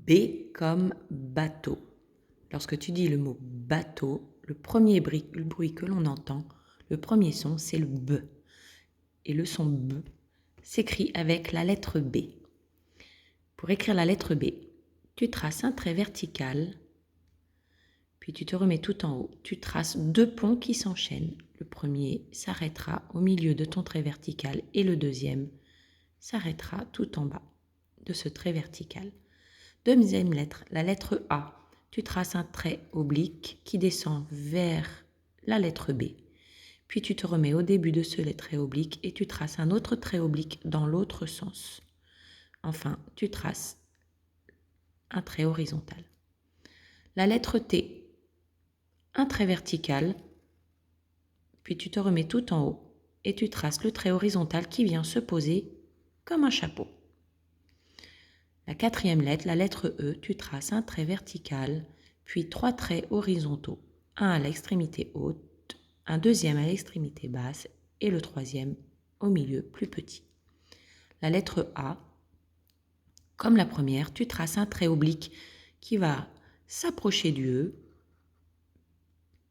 B comme bateau. Lorsque tu dis le mot bateau, le premier bruit que l'on entend, le premier son, c'est le B. Et le son B s'écrit avec la lettre B. Pour écrire la lettre B, tu traces un trait vertical, puis tu te remets tout en haut. Tu traces 2 ponts qui s'enchaînent. Le premier s'arrêtera au milieu de ton trait vertical et le deuxième s'arrêtera tout en bas de ce trait vertical. Deuxième lettre, la lettre A. Tu traces un trait oblique qui descend vers la lettre B. Puis tu te remets au début de ce trait oblique et tu traces un autre trait oblique dans l'autre sens. Enfin, tu traces un trait horizontal. La lettre T, un trait vertical, puis tu te remets tout en haut et tu traces le trait horizontal qui vient se poser comme un chapeau. La quatrième lettre, la lettre E, tu traces un trait vertical, puis 3 traits horizontaux, un à l'extrémité haute, un deuxième à l'extrémité basse et le troisième au milieu plus petit. La lettre A, comme la première, tu traces un trait oblique qui va s'approcher du E,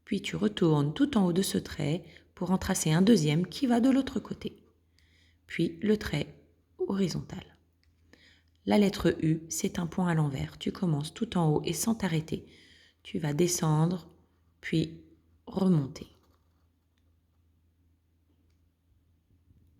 puis tu retournes tout en haut de ce trait pour en tracer un deuxième qui va de l'autre côté, puis le trait horizontal. La lettre U, c'est un point à l'envers. Tu commences tout en haut et sans t'arrêter. Tu vas descendre, puis remonter.